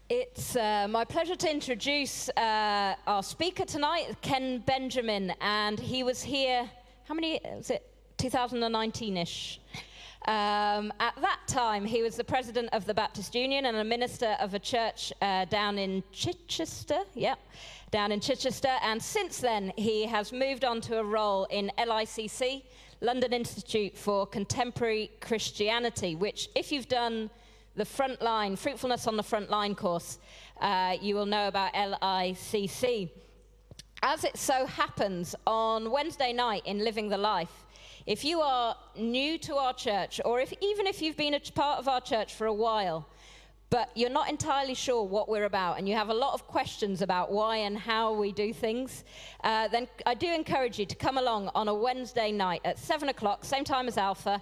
It's my pleasure to introduce our speaker tonight, Ken Benjamin, and he was here, how many, was it 2019-ish? At that time, he was the president of the Baptist Union and a minister of a church down in Chichester, and since then, he has moved on to a role in LICC, London Institute for Contemporary Christianity, which, if you've done the Frontline, Fruitfulness on the Frontline course, you will know about LICC. As it so happens, on Wednesday night in Living the Life, if you are new to our church, or even if you've been a part of our church for a while, but you're not entirely sure what we're about, and you have a lot of questions about why and how we do things, then I do encourage you to come along on a Wednesday night at 7 o'clock, same time as Alpha.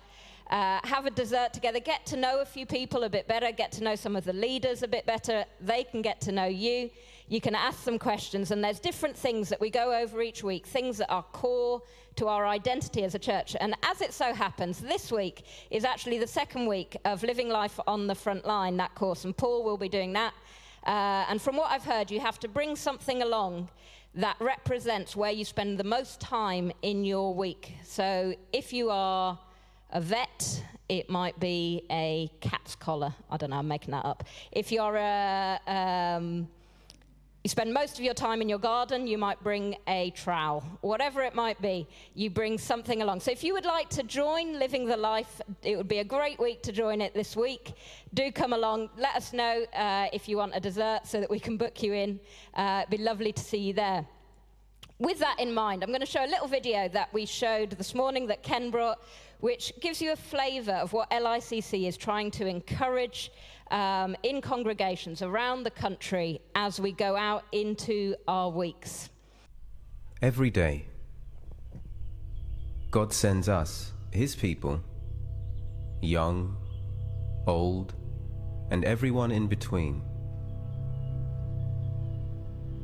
Have a dessert together, get to know a few people a bit better, get to know some of the leaders a bit better. They can get to know you. You can ask them questions, and there's different things that we go over each week, things that are core to our identity as a church. And as it so happens, this week is actually the second week of Living Life on the Front Line, that course, and Paul will be doing that. And from what I've heard, you have to bring something along that represents where you spend the most time in your week. So if you are a vet, it might be a cat's collar. I don't know, I'm making that up. If you're you spend most of your time in your garden, you might bring a trowel. Whatever it might be, you bring something along. So if you would like to join Living the Life, it would be a great week to join it this week. Do come along. Let us know if you want a dessert so that we can book you in. It'd be lovely to see you there. With that in mind, I'm going to show a little video that we showed this morning that Ken brought, which gives you a flavor of what LICC is trying to encourage in congregations around the country as we go out into our weeks. Every day, God sends us, His people, young, old, and everyone in between,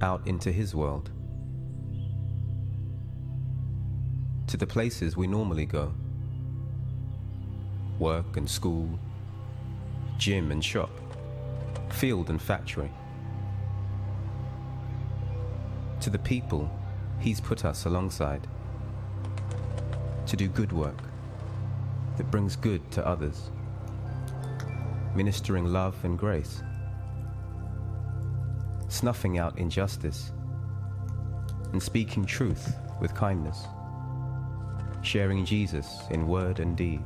out into His world, to the places we normally go. Work and school, gym and shop, field and factory. To the people He's put us alongside, to do good work that brings good to others, ministering love and grace, snuffing out injustice, and speaking truth with kindness, sharing Jesus in word and deed.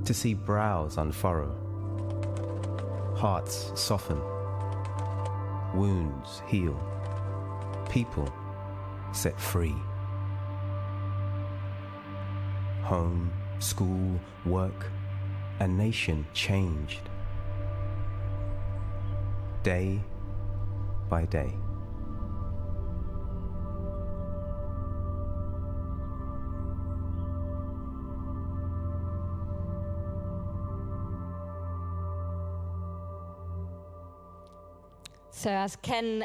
To see brows unfurrow, hearts soften, wounds heal, people set free. Home, school, work, a nation changed. Day by day. So as Ken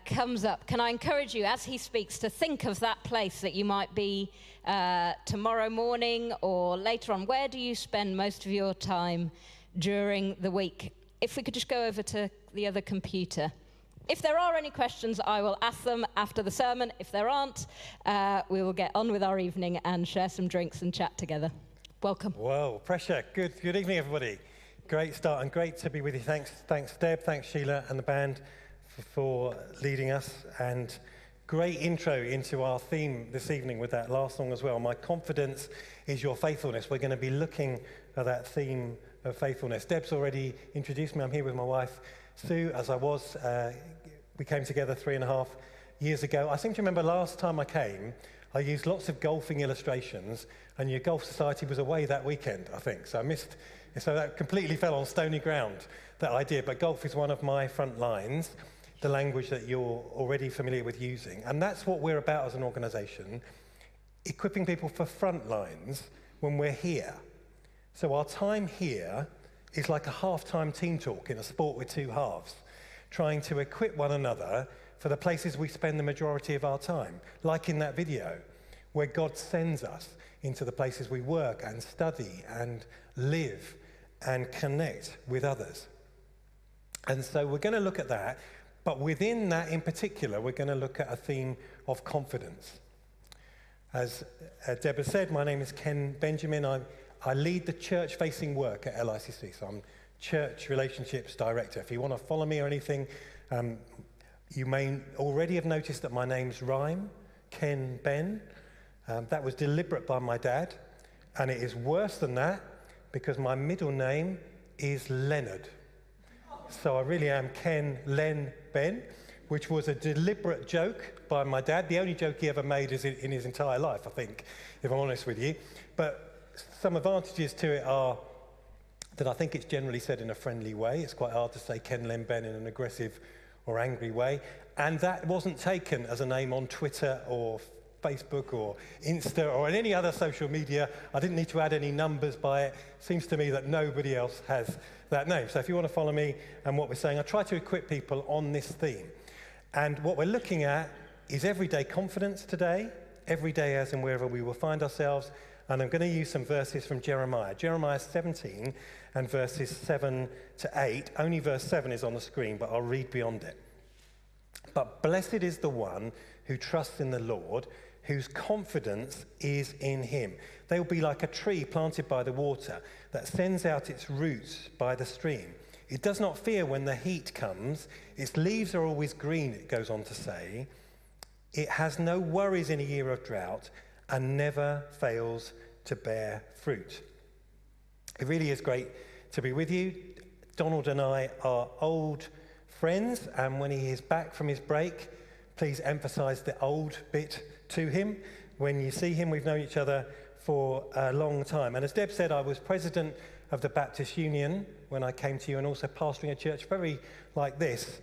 comes up, can I encourage you, as he speaks, to think of that place that you might be tomorrow morning or later on. Where do you spend most of your time during the week? If we could just go over to the other computer. If there are any questions, I will ask them after the sermon. If there aren't, we will get on with our evening and share some drinks and chat together. Welcome. Whoa, pressure. Good evening, everybody. Great start and great to be with you. Thanks Deb, thanks Sheila and the band for leading us, and great intro into our theme this evening with that last song as well. My confidence is your faithfulness. We're going to be looking at that theme of faithfulness. Deb's already introduced me. I'm here with my wife Sue, as I was. We came together 3.5 years ago. I seem to remember last time I came, I used lots of golfing illustrations, and your golf society was away that weekend, I think. So that completely fell on stony ground, that idea. But golf is one of my front lines, the language that you're already familiar with using. And that's what we're about as an organisation, equipping people for front lines when we're here. So our time here is like a half-time team talk in a sport with two halves, trying to equip one another for the places we spend the majority of our time, like in that video, where God sends us into the places we work and study and live and connect with others. And so we're going to look at that, but within that in particular, we're going to look at a theme of confidence. As Deborah said, my name is Ken Benjamin. I lead the church-facing work at LICC, so I'm Church Relationships Director. If you want to follow me or anything, you may already have noticed that my name's rhyme, Ken Ben. That was deliberate by my dad, and it is worse than that because my middle name is Leonard. So I really am Ken Len Ben, which was a deliberate joke by my dad. The only joke he ever made is in his entire life, I think, if I'm honest with you. But some advantages to it are that I think it's generally said in a friendly way. It's quite hard to say Ken Len Ben in an aggressive or angry way. And that wasn't taken as a name on Twitter or Facebook or Insta or in any other social media. I didn't need to add any numbers by it. Seems to me that nobody else has that name. So if you want to follow me and what we're saying, I try to equip people on this theme. And what we're looking at is everyday confidence today, every day as and wherever we will find ourselves. And I'm going to use some verses from Jeremiah. Jeremiah 17 and verses 7 to 8. Only verse 7 is on the screen, but I'll read beyond it. But blessed is the one who trusts in the Lord, whose confidence is in him. They will be like a tree planted by the water that sends out its roots by the stream. It does not fear when the heat comes. Its leaves are always green, it goes on to say. It has no worries in a year of drought and never fails to bear fruit. It really is great to be with you. Donald and I are old friends, and when he is back from his break, please emphasize the old bit to him. When you see him, we've known each other for a long time. And as Deb said, I was president of the Baptist Union when I came to you, and also pastoring a church very like this,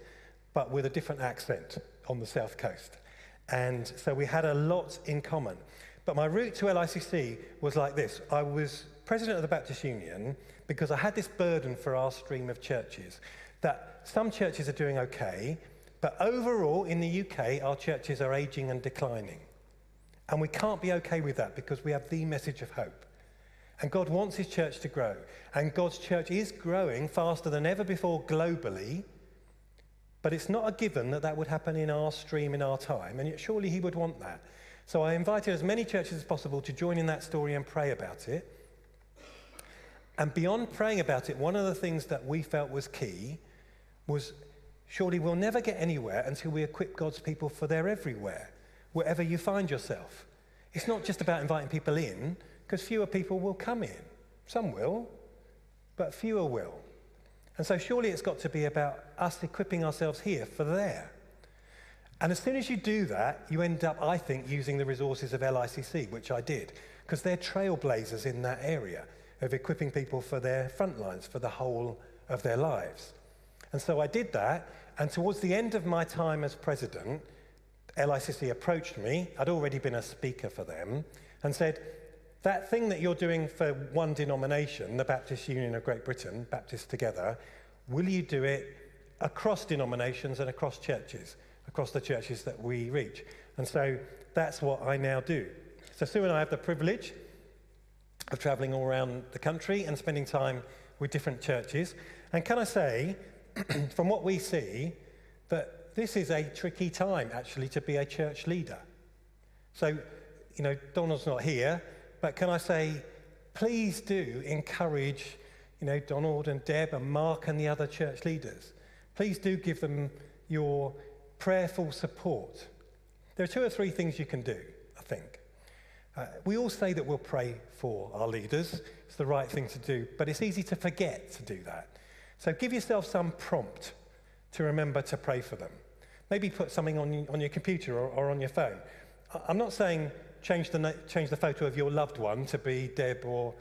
but with a different accent on the South Coast. And so we had a lot in common. But my route to LICC was like this. I was president of the Baptist Union because I had this burden for our stream of churches, that some churches are doing okay, but overall in the UK, our churches are aging and declining. And we can't be okay with that because we have the message of hope. And God wants his church to grow. And God's church is growing faster than ever before globally, but it's not a given that that would happen in our stream in our time, and yet surely he would want that. So I invited as many churches as possible to join in that story and pray about it. And beyond praying about it, one of the things that we felt was key was surely we'll never get anywhere until we equip God's people for their everywhere, wherever you find yourself. It's not just about inviting people in, because fewer people will come in. Some will, but fewer will. And so surely it's got to be about us equipping ourselves here for there. And as soon as you do that, you end up, I think, using the resources of LICC, which I did, because they're trailblazers in that area of equipping people for their front lines, for the whole of their lives. And so I did that, and towards the end of my time as president, LICC approached me. I'd already been a speaker for them, and said, that thing that you're doing for one denomination, the Baptist Union of Great Britain, Baptists Together, will you do it across denominations and across churches, across the churches that we reach? And so that's what I now do. So Sue and I have the privilege of traveling all around the country and spending time with different churches. And can I say, from what we see, that this is a tricky time, actually, to be a church leader. So, you know, Donald's not here, but can I say, please do encourage, you know, Donald and Deb and Mark and the other church leaders. Please do give them your prayerful support. There are 2 or 3 things you can do, I think. We all say that we'll pray for our leaders. It's the right thing to do, but it's easy to forget to do that. So give yourself some prompt to remember to pray for them. Maybe put something on your computer or on your phone. I'm not saying change the photo of your loved one to be Deb or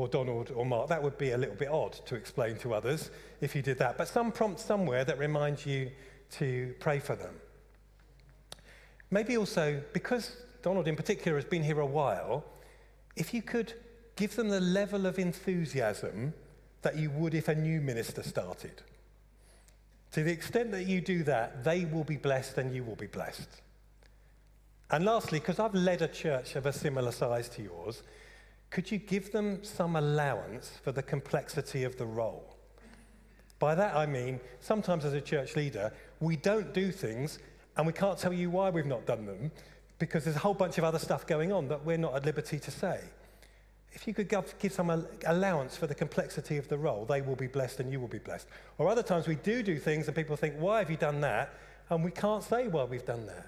Donald or Mark. That would be a little bit odd to explain to others if you did that. But some prompt somewhere that reminds you to pray for them. Maybe also, because Donald in particular has been here a while, if you could give them the level of enthusiasm that you would if a new minister started. To the extent that you do that, they will be blessed and you will be blessed. And lastly, because I've led a church of a similar size to yours, could you give them some allowance for the complexity of the role? By that I mean, sometimes as a church leader, we don't do things and we can't tell you why we've not done them because there's a whole bunch of other stuff going on that we're not at liberty to say. If you could give some allowance for the complexity of the role, they will be blessed and you will be blessed. Or other times we do things and people think, why have you done that? And we can't say why we've done that.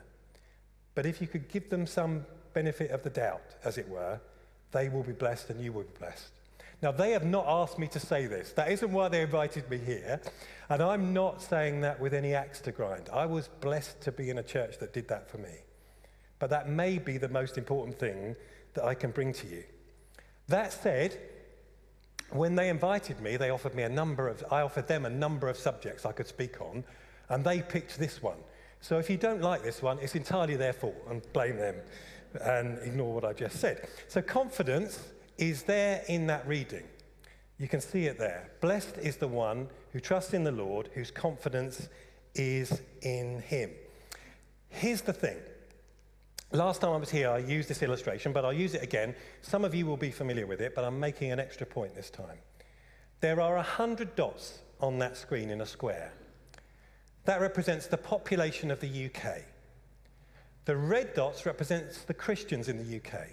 But if you could give them some benefit of the doubt, as it were, they will be blessed and you will be blessed. Now, they have not asked me to say this. That isn't why they invited me here. And I'm not saying that with any axe to grind. I was blessed to be in a church that did that for me. But that may be the most important thing that I can bring to you. That said, when they invited me, I offered them a number of subjects I could speak on, and they picked this one. So if you don't like this one, it's entirely their fault, and blame them and ignore what I just said. So confidence is there in that reading. You can see it there. Blessed is the one who trusts in the Lord, whose confidence is in him. Here's the thing. Last time I was here, I used this illustration, but I'll use it again. Some of you will be familiar with it, but I'm making an extra point this time. There are 100 dots on that screen in a square. That represents the population of the UK. The red dots represents the Christians in the UK.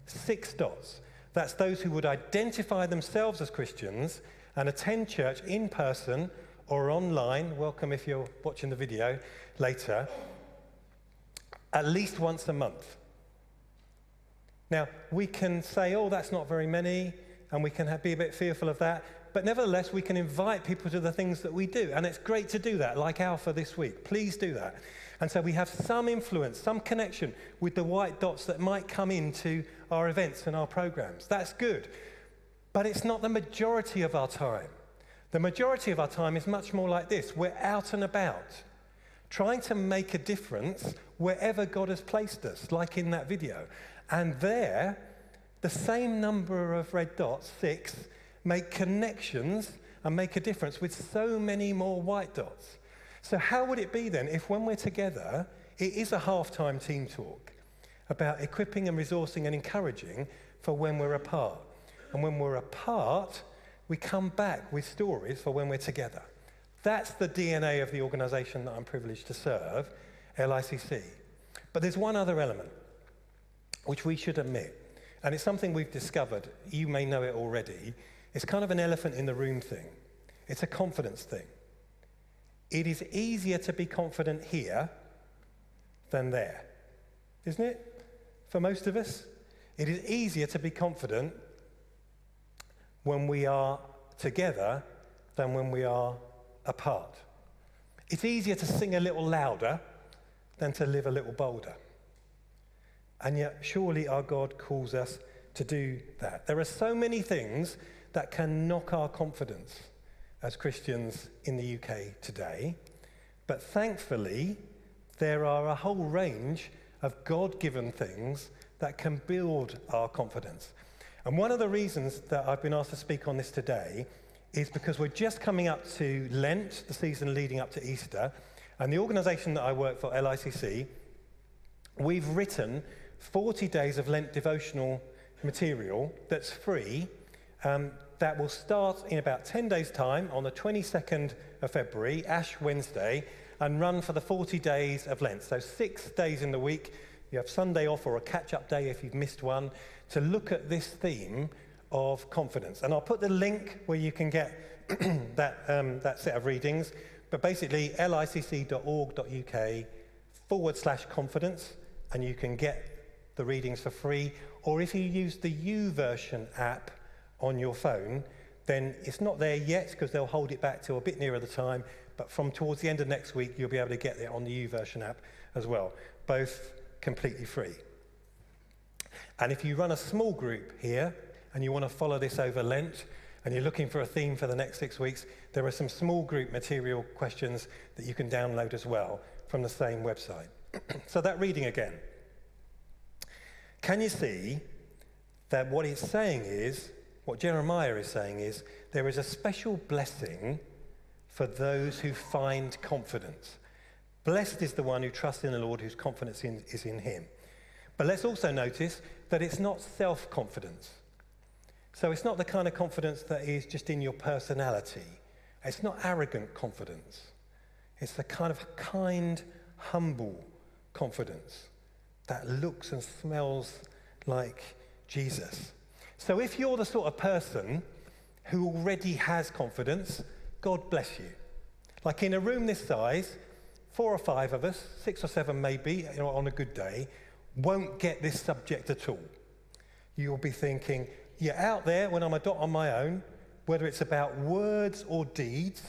6 dots. That's those who would identify themselves as Christians and attend church in person or online. Welcome if you're watching the video later. At least once a month. Now, we can say, oh, that's not very many, and we can be a bit fearful of that, but nevertheless, we can invite people to the things that we do, and it's great to do that, like Alpha this week. Please do that. And so we have some influence, some connection with the white dots that might come into our events and our programs. That's good, but it's not the majority of our time. The majority of our time is much more like this. We're out and about, trying to make a difference wherever God has placed us, like in that video. And there, the same number of red dots, 6, make connections and make a difference with so many more white dots. So how would it be then if when we're together, it is a half-time team talk about equipping and resourcing and encouraging for when we're apart. And when we're apart, we come back with stories for when we're together. That's the DNA of the organisation that I'm privileged to serve, LICC. But there's one other element, which we should admit, and it's something we've discovered. You may know it already. It's kind of an elephant in the room thing. It's a confidence thing. It is easier to be confident here than there, isn't it? For most of us, it is easier to be confident when we are together than when we are apart. It's easier to sing a little louder than to live a little bolder. And yet, surely our God calls us to do that. There are so many things that can knock our confidence as Christians in the UK today, but thankfully, there are a whole range of God-given things that can build our confidence. And one of the reasons that I've been asked to speak on this today is because we're just coming up to Lent, the season leading up to Easter, and the organisation that I work for, LICC, we've written 40 days of Lent devotional material that's free, that will start in about 10 days' time on the 22nd of February, Ash Wednesday, and run for the 40 days of Lent. So 6 days in the week. You have Sunday off or a catch-up day if you've missed one, to look at this theme of confidence. And I'll put the link where you can get that set of readings, but basically licc.org.uk/confidence, and you can get the readings for free. Or if you use the YouVersion app on your phone, then it's not there yet because they'll hold it back till a bit nearer the time, but from towards the end of next week, you'll be able to get it on the YouVersion app as well, both completely free. And if you run a small group here and you want to follow this over Lent and you're looking for a theme for the next 6 weeks, there are some small group material questions that you can download as well from the same website. So that reading again. Can you see that what it's saying is, what Jeremiah is saying is, there is a special blessing for those who find confidence. Blessed is the one who trusts in the Lord, whose confidence is in him. But let's also notice that it's not self-confidence. So it's not the kind of confidence that is just in your personality It's not arrogant confidence. It's the kind of kind, humble confidence that looks and smells like Jesus. So if you're the sort of person who already has confidence, God bless you. Like in a room this size, 4 or 5 of us, 6 or 7 maybe, on a good day, won't get this subject at all. You'll be thinking, yeah, out there when I'm a dot on my own, whether it's about words or deeds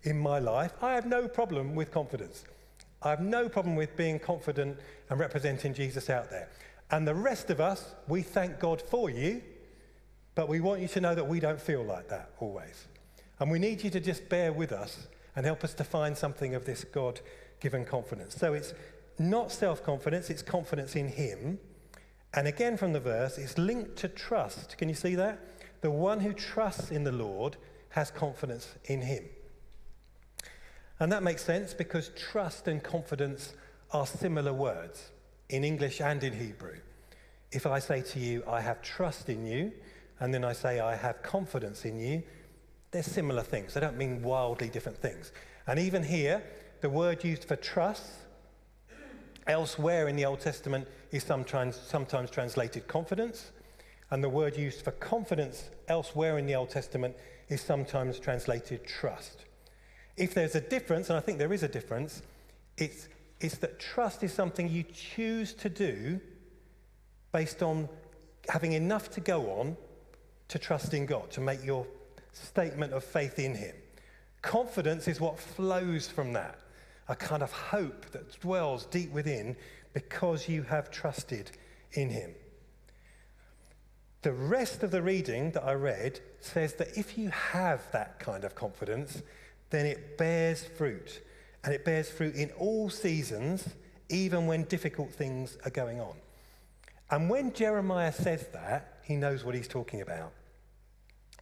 in my life, I have no problem with confidence. I have no problem with being confident and representing Jesus out there. And the rest of us, we thank God for you, but we want you to know that we don't feel like that always. And we need you to just bear with us and help us to find something of this God-given confidence. So it's not self-confidence, it's confidence in him. And again from the verse, it's linked to trust. Can you see that? The one who trusts in the Lord has confidence in him. And that makes sense because trust and confidence are similar words in English and in Hebrew. If I say to you, I have trust in you, and then I say I have confidence in you, they're similar things. They don't mean wildly different things. And even here, the word used for trust elsewhere in the Old Testament is sometimes translated confidence, and the word used for confidence elsewhere in the Old Testament is sometimes translated trust. If there's a difference, and I think there is a difference, it's that trust is something you choose to do based on having enough to go on to trust in God, to make your statement of faith in him. Confidence is what flows from that, a kind of hope that dwells deep within because you have trusted in him. The rest of the reading that I read says that if you have that kind of confidence, then it bears fruit. And it bears fruit in all seasons, even when difficult things are going on. And when Jeremiah says that, he knows what he's talking about.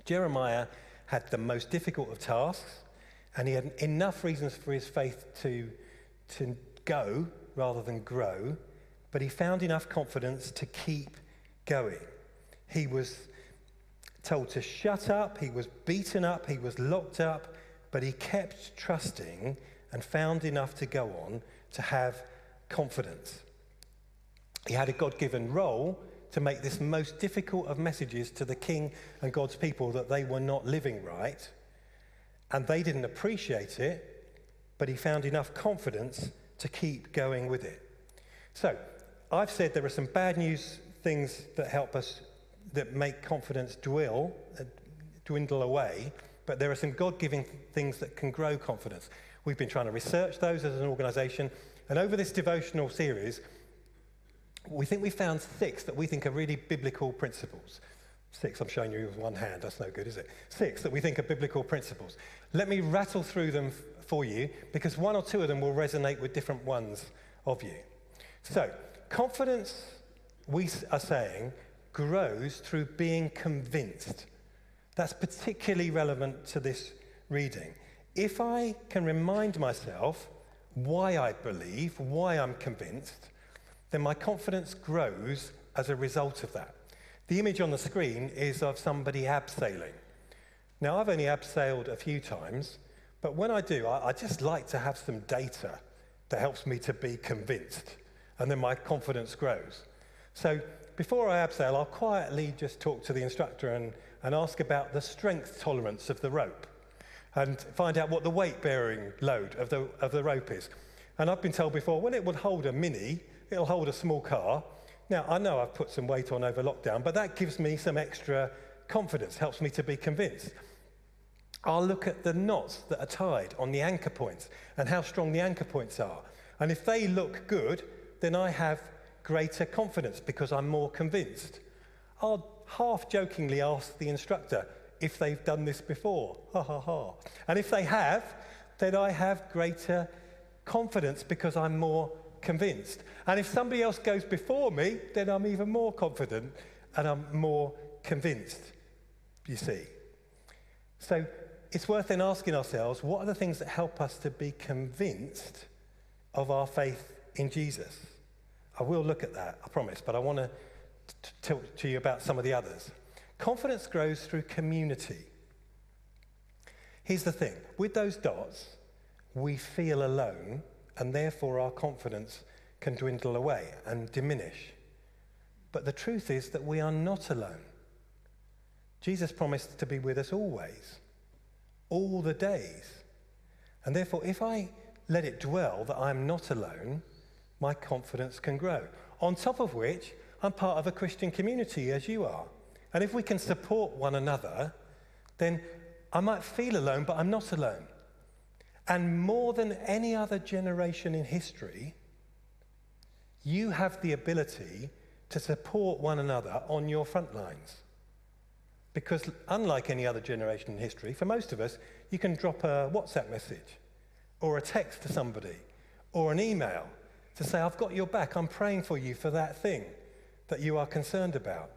Jeremiah had the most difficult of tasks, and he had enough reasons for his faith to go rather than grow, but he found enough confidence to keep going. He was told to shut up, he was beaten up, he was locked up, but he kept trusting and found enough to go on to have confidence. He had a God-given role to make this most difficult of messages to the king and God's people that they were not living right, and they didn't appreciate it, but he found enough confidence to keep going with it. So, I've said there are some bad news things that help us, that make confidence dwindle away, but there are some God-given things that can grow confidence. We've been trying to research those as an organisation, and over this devotional series, we think we found 6 that we think are really biblical principles. 6, I'm showing you with one hand, that's no good, is it? 6 that we think are biblical principles. Let me rattle through them for you, because 1 or 2 of them will resonate with different ones of you. So, confidence, we are saying, grows through being convinced. That's particularly relevant to this reading. If I can remind myself why I believe, why I'm convinced, then my confidence grows as a result of that. The image on the screen is of somebody abseiling. Now, I've only abseiled a few times, but when I do, I just like to have some data that helps me to be convinced, and then my confidence grows. So before I abseil, I'll quietly just talk to the instructor and ask about the strength tolerance of the rope and find out what the weight-bearing load of the rope is. And I've been told before, when it would hold a Mini, it'll hold a small car. Now, I know I've put some weight on over lockdown, but that gives me some extra confidence, helps me to be convinced. I'll look at the knots that are tied on the anchor points and how strong the anchor points are. And if they look good, then I have greater confidence because I'm more convinced. I'll half-jokingly ask the instructor if they've done this before. Ha, ha, ha. And if they have, then I have greater confidence because I'm more convinced. And if somebody else goes before me, then I'm even more confident and I'm more convinced, you see. So it's worth then asking ourselves, what are the things that help us to be convinced of our faith in Jesus? I will look at that, I promise, but I want to talk to you about some of the others. Confidence grows through community. Here's the thing. With those dots, we feel alone, and therefore our confidence can dwindle away and diminish. But the truth is that we are not alone. Jesus promised to be with us always, all the days. And therefore, if I let it dwell that I'm not alone, my confidence can grow. On top of which, I'm part of a Christian community, as you are. And if we can support one another, then I might feel alone, but I'm not alone. And more than any other generation in history, you have the ability to support one another on your front lines. Because unlike any other generation in history, for most of us, you can drop a WhatsApp message or a text to somebody or an email to say, I've got your back, I'm praying for you for that thing that you are concerned about.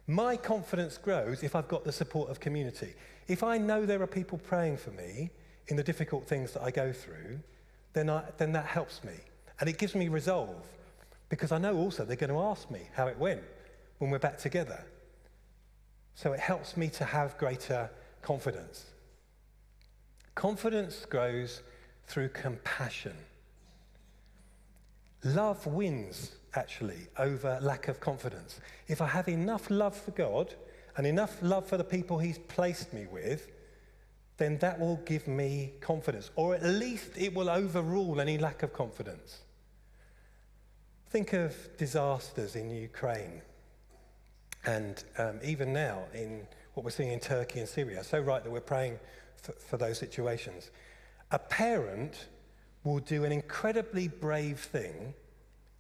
My confidence grows if I've got the support of community. If I know there are people praying for me in the difficult things that I go through, then that helps me. And it gives me resolve, because I know also they're going to ask me how it went when we're back together. So it helps me to have greater confidence. Confidence grows through compassion. Love wins, actually, over lack of confidence. If I have enough love for God and enough love for the people he's placed me with, then that will give me confidence, or at least it will overrule any lack of confidence. Think of disasters in Ukraine, and even now in what we're seeing in Turkey and Syria. So right that we're praying for those situations. A parent will do an incredibly brave thing,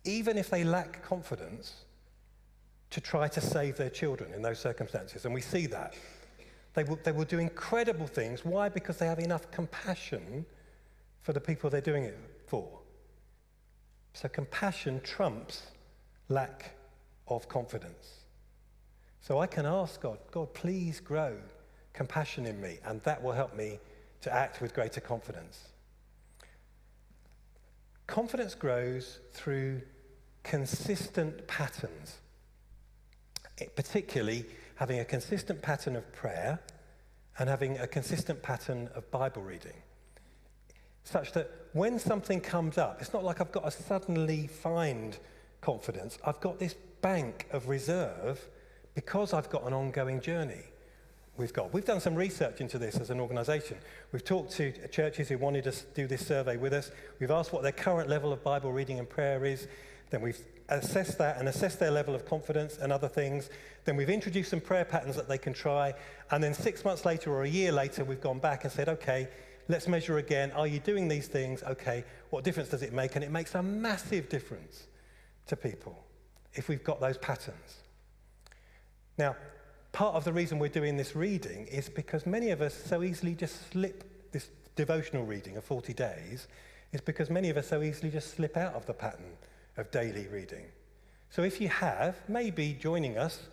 even if they lack confidence, to try to save their children in those circumstances. And we see that. They will do incredible things. Why? Because they have enough compassion for the people they're doing it for. So compassion trumps lack of confidence. So I can ask God, God, please grow compassion in me, and that will help me to act with greater confidence. Confidence grows through consistent patterns, particularly having a consistent pattern of prayer and having a consistent pattern of Bible reading, such that when something comes up, it's not like I've got to suddenly find confidence. I've got this bank of reserve because I've got an ongoing journey with God. We've done some research into this as an organisation. We've talked to churches who wanted us to do this survey with us. We've asked what their current level of Bible reading and prayer is. Then we've assessed that and assessed their level of confidence and other things. Then we've introduced some prayer patterns that they can try. And then 6 months later or a year later, we've gone back and said, okay, let's measure again. Are you doing these things? Okay, what difference does it make? And it makes a massive difference to people if we've got those patterns. Now, part of the reason we're doing this reading is because many of us so easily just slip this devotional reading of 40 days, is because many of us so easily just slip out of the pattern of daily reading. So if you have, maybe joining us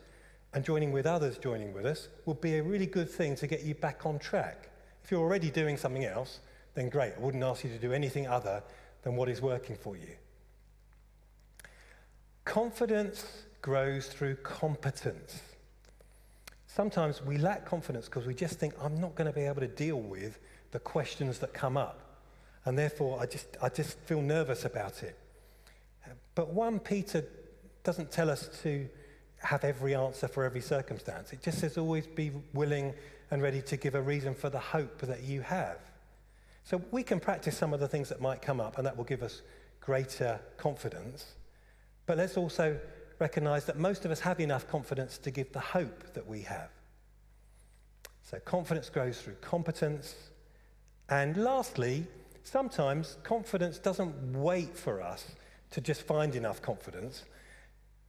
and joining with others joining with us will be a really good thing to get you back on track. If you're already doing something else, then great. I wouldn't ask you to do anything other than what is working for you. Confidence grows through competence. Sometimes we lack confidence because we just think, I'm not going to be able to deal with the questions that come up. And therefore, I just feel nervous about it. But 1 Peter doesn't tell us to have every answer for every circumstance. It just says always be willing and ready to give a reason for the hope that you have. So we can practice some of the things that might come up, and that will give us greater confidence. But let's also recognize that most of us have enough confidence to give the hope that we have. So confidence grows through competence. And lastly, sometimes confidence doesn't wait for us to just find enough confidence.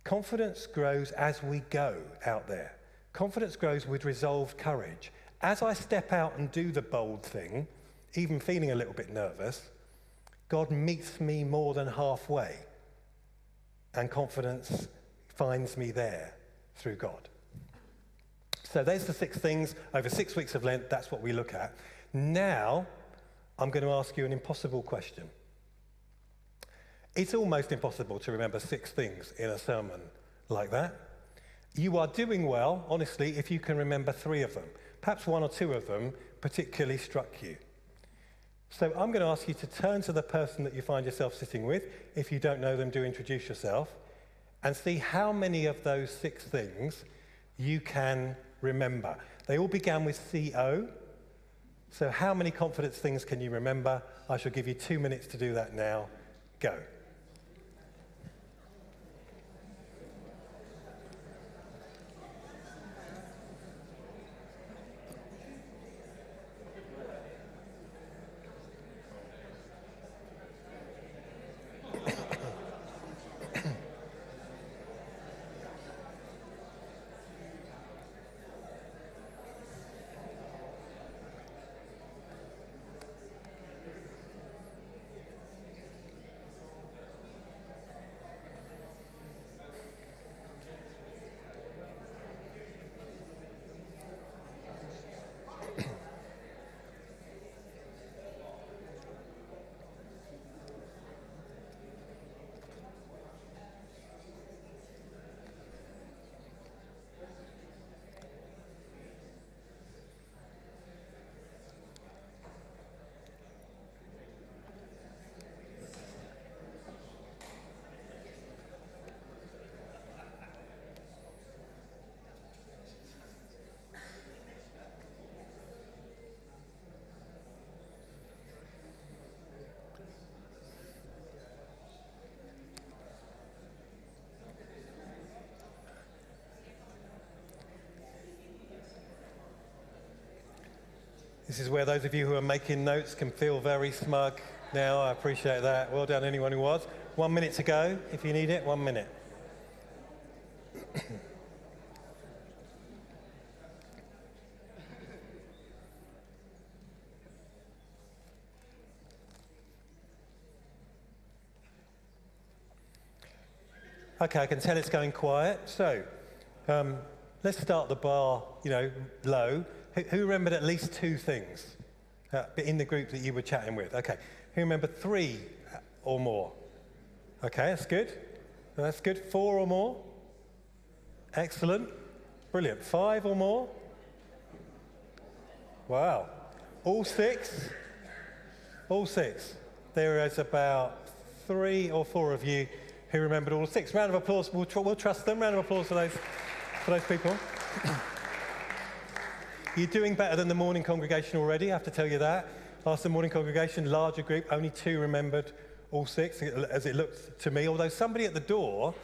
Confidence grows as we go out there. Confidence grows with resolved courage. As I step out and do the bold thing, even feeling a little bit nervous, God meets me more than halfway. And confidence finds me there through God. So there's the 6 things. Over 6 weeks of Lent, that's what we look at. Now, I'm going to ask you an impossible question. It's almost impossible to remember 6 things in a sermon like that. You are doing well, honestly, if you can remember 3 of them. Perhaps 1 or 2 of them, particularly struck you? So I'm going to ask you to turn to the person that you find yourself sitting with. If you don't know them, do introduce yourself. And see how many of those 6 things you can remember. They all began with CO. So how many confidence things can you remember? I shall give you 2 minutes to do that now. Go. This is where those of you who are making notes can feel very smug now. I appreciate that. Well done, anyone who was. 1 minute to go. If you need it, 1 minute. Okay, I can tell it's going quiet. So, let's start the bar, low. Who remembered at least 2 things in the group that you were chatting with? Okay. Who remembered 3 or more? Okay, that's good. That's good. 4 or more? Excellent. Brilliant. 5 or more? Wow. All 6? All 6. There is about 3 or 4 of you who remembered all 6. Round of applause. We'll trust them. Round of applause for those people. You're doing better than the morning congregation already, I have to tell you that. Last the morning congregation, larger group, only 2 remembered all 6, as it looked to me. Although somebody at the door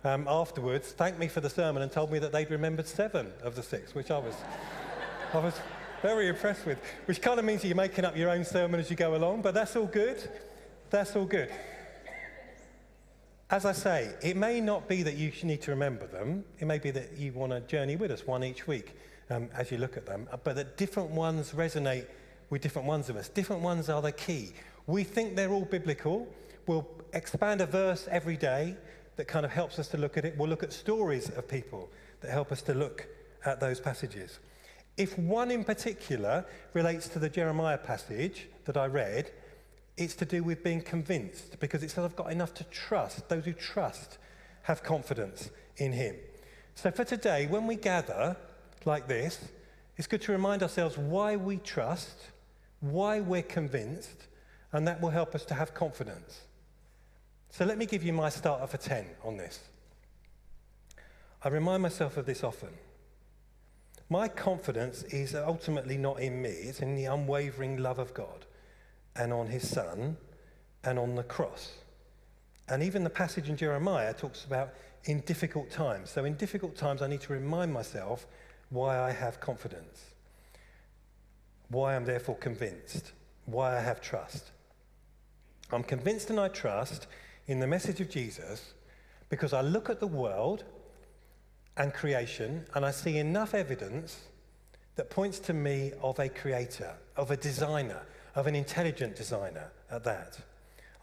afterwards thanked me for the sermon and told me that they'd remembered 7 of the 6, which I was very impressed with. Which kind of means that you're making up your own sermon as you go along, but that's all good. That's all good. As I say, it may not be that you need to remember them. It may be that you want to journey with us, 1 each week. As you look at them, but that different ones resonate with different ones of us. Different ones are the key. We think they're all biblical. We'll expand a verse every day that kind of helps us to look at it. We'll look at stories of people that help us to look at those passages. If one in particular relates to the Jeremiah passage that I read, it's to do with being convinced, because it says I've got enough to trust. Those who trust have confidence in him. So for today, when we gather like this, it's good to remind ourselves why we trust, why we're convinced, and that will help us to have confidence. So let me give you my starter for 10 on this. I remind myself of this often. My confidence is ultimately not in me, it's in the unwavering love of God and on his Son and on the cross. And even the passage in Jeremiah talks about in difficult times. So in difficult times I need to remind myself why I have confidence, why I'm therefore convinced, why I have trust. I'm convinced and I trust in the message of Jesus because I look at the world and creation and I see enough evidence that points to me of a creator, of a designer, of an intelligent designer at that.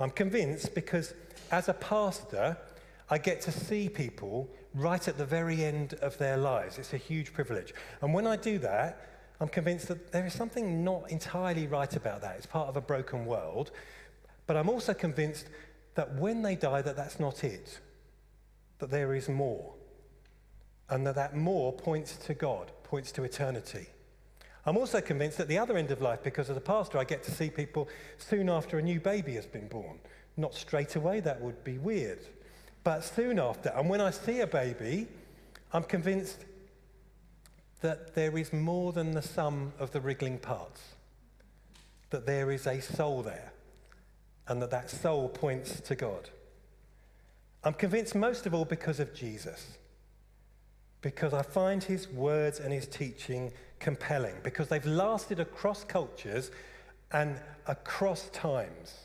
I'm convinced because as a pastor, I get to see people right at the very end of their lives. It's a huge privilege. And when I do that, I'm convinced that there is something not entirely right about that. It's part of a broken world. But I'm also convinced that when they die, that's not it. That there is more. And that more points to God, points to eternity. I'm also convinced at the other end of life, because as a pastor, I get to see people soon after a new baby has been born. Not straight away, that would be weird, but soon after. And when I see a baby, I'm convinced that there is more than the sum of the wriggling parts, that there is a soul there, and that soul points to God. I'm convinced most of all because of Jesus, because I find his words and his teaching compelling, because they've lasted across cultures and across times.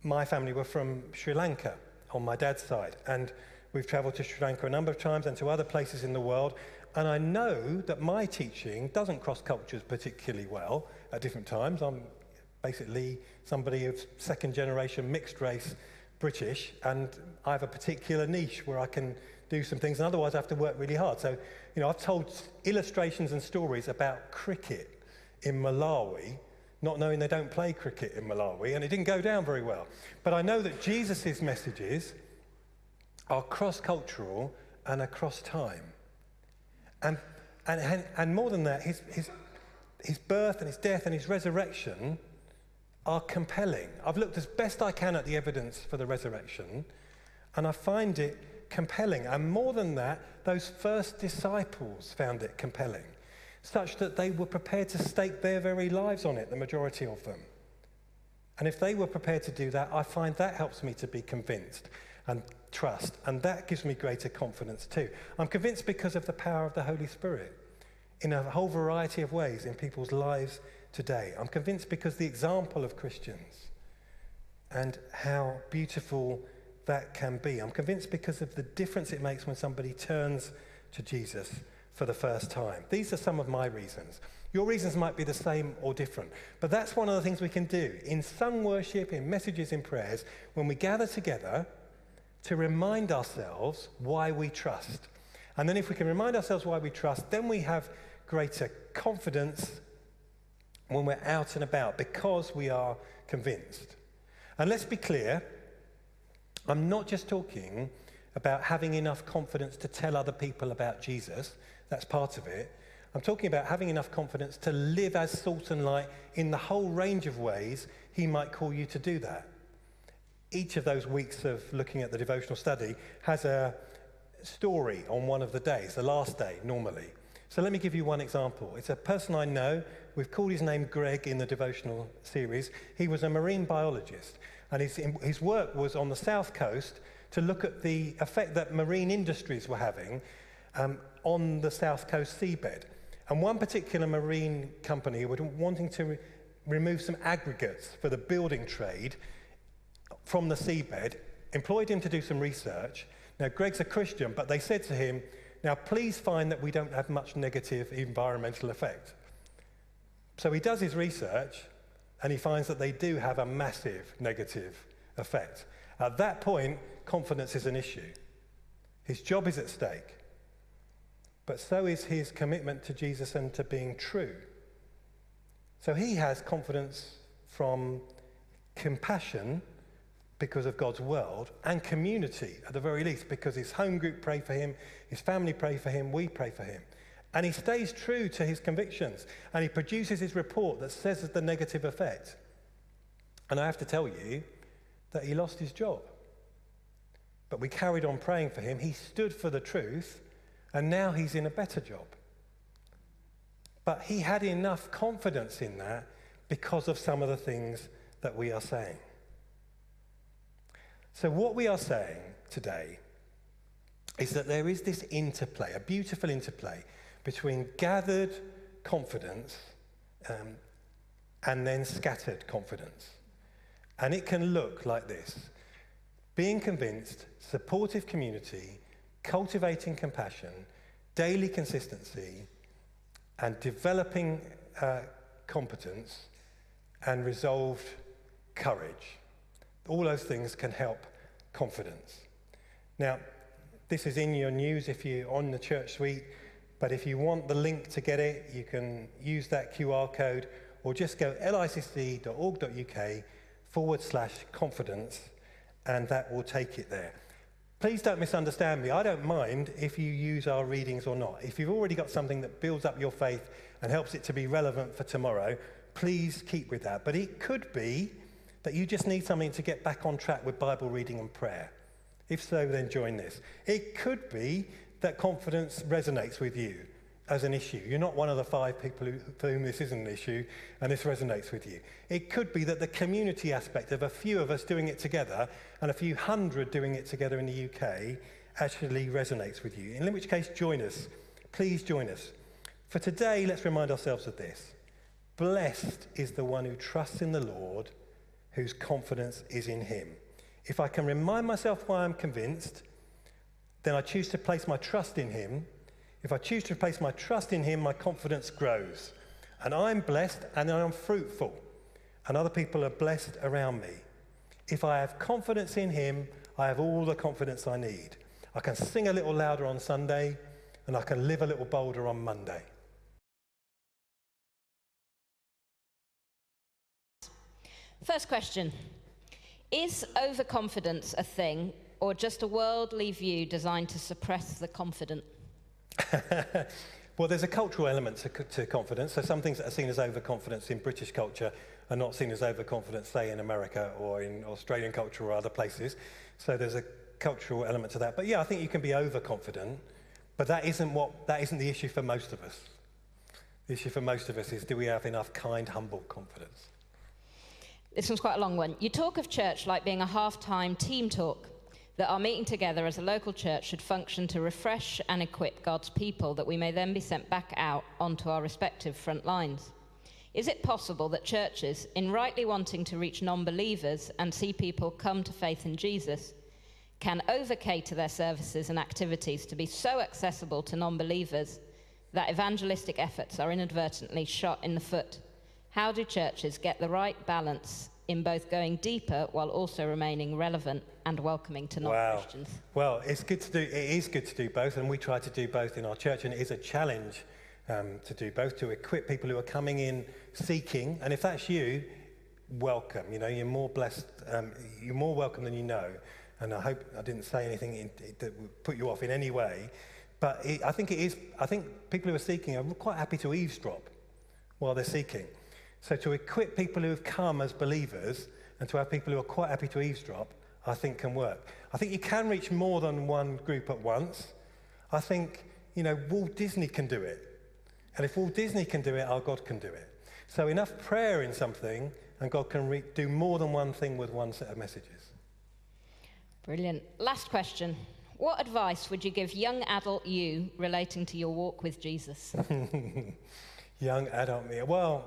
My family were from Sri Lanka on my dad's side, and we've traveled to Sri Lanka a number of times and to other places in the world, and I know that my teaching doesn't cross cultures particularly well at different times. I'm basically somebody of second generation mixed race British, and I have a particular niche where I can do some things, and otherwise I have to work really hard. So, I've told illustrations and stories about cricket in Malawi, not knowing they don't play cricket in Malawi, and it didn't go down very well. But I know that Jesus' messages are cross-cultural and across time. And more than that, his birth and his death and his resurrection are compelling. I've looked as best I can at the evidence for the resurrection, and I find it compelling. And more than that, those first disciples found it compelling, such that they were prepared to stake their very lives on it, the majority of them. And if they were prepared to do that, I find that helps me to be convinced and trust, and that gives me greater confidence too. I'm convinced because of the power of the Holy Spirit in a whole variety of ways in people's lives today. I'm convinced because the example of Christians and how beautiful that can be. I'm convinced because of the difference it makes when somebody turns to Jesus for the first time. These are some of my reasons. Your reasons might be the same or different, but that's one of the things we can do in sung worship, in messages, in prayers, when we gather together to remind ourselves why we trust. And then if we can remind ourselves why we trust, then we have greater confidence when we're out and about, because we are convinced. And let's be clear, I'm not just talking about having enough confidence to tell other people about Jesus. That's part of it. I'm talking about having enough confidence to live as salt and light in the whole range of ways he might call you to do that. Each of those weeks of looking at the devotional study has a story on one of the days, the last day normally. So let me give you one example. It's a person I know. We've called his name Greg in the devotional series. He was a marine biologist, and his work was on the south coast to look at the effect that marine industries were having on the south coast seabed. And one particular marine company was wanting to remove some aggregates for the building trade from the seabed, employed him to do some research. Now, Greg's a Christian, but they said to him, now please find that we don't have much negative environmental effect. So he does his research, and he finds that they do have a massive negative effect. At that point, confidence is an issue. His job is at stake, but so is his commitment to Jesus and to being true. So he has confidence from compassion because of God's world, and community at the very least, because his home group pray for him, his family pray for him, we pray for him. And he stays true to his convictions, and he produces his report that says the negative effect. And I have to tell you that he lost his job. But we carried on praying for him. He stood for the truth, and now he's in a better job. But he had enough confidence in that because of some of the things that we are saying. So what we are saying today is that there is this interplay, a beautiful interplay, between gathered confidence and then scattered confidence. And it can look like this: being convinced, supportive community, cultivating compassion, daily consistency, and developing competence, and resolved courage. All those things can help confidence. Now, this is in your news if you're on the Church Suite, but if you want the link to get it, you can use that QR code, or just go licc.org.uk/confidence, and that will take it there. Please don't misunderstand me. I don't mind if you use our readings or not. If you've already got something that builds up your faith and helps it to be relevant for tomorrow, please keep with that. But it could be that you just need something to get back on track with Bible reading and prayer. If so, then join this. It could be that confidence resonates with you as an issue. You're not one of the 5 people for whom this isn't an issue, and this resonates with you. It could be that the community aspect of a few of us doing it together and a few hundred doing it together in the UK actually resonates with you, in which case join us. Please join us. For today, let's remind ourselves of this. Blessed is the one who trusts in the Lord, whose confidence is in him. If I can remind myself why I'm convinced, then I choose to place my trust in him. If I choose to place my trust in him, my confidence grows. And I'm blessed and I'm fruitful. And other people are blessed around me. If I have confidence in him, I have all the confidence I need. I can sing a little louder on Sunday, and I can live a little bolder on Monday. First question. Is overconfidence a thing, or just a worldly view designed to suppress the confident? Well, there's a cultural element to confidence. So some things that are seen as overconfidence in British culture are not seen as overconfidence, say, in America or in Australian culture or other places. So there's a cultural element to that. But yeah, I think you can be overconfident, but that isn't the issue for most of us. The issue for most of us is, do we have enough kind, humble confidence? This one's quite a long one. You talk of church like being a half-time team talk, that our meeting together as a local church should function to refresh and equip God's people, that we may then be sent back out onto our respective front lines. Is it possible that churches, in rightly wanting to reach non-believers and see people come to faith in Jesus, can over-cater their services and activities to be so accessible to non-believers that evangelistic efforts are inadvertently shot in the foot? How do churches get the right balance in both going deeper while also remaining relevant and welcoming to non-Christians? Well, it is good to do both, and we try to do both in our church, and it is a challenge to do both, to equip people who are coming in seeking, and if that's you, welcome. You know, you're more blessed, you're more welcome than you know, and I hope I didn't say anything that would put you off in any way, but I think people who are seeking are quite happy to eavesdrop while they're seeking. So to equip people who have come as believers and to have people who are quite happy to eavesdrop, I think can work. I think you can reach more than one group at once. I think, you know, Walt Disney can do it. And if Walt Disney can do it, our God can do it. So enough prayer in something and God can do more than one thing with one set of messages. Brilliant. Last question. What advice would you give young adult you relating to your walk with Jesus? Young adult me. Well,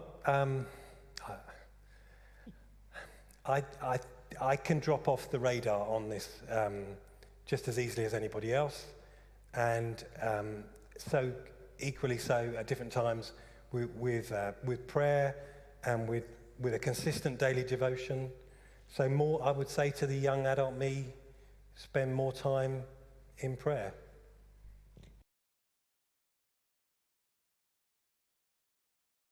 I can drop off the radar on this just as easily as anybody else, and so equally so at different times with prayer and with a consistent daily devotion. So more, I would say to the young adult me, spend more time in prayer.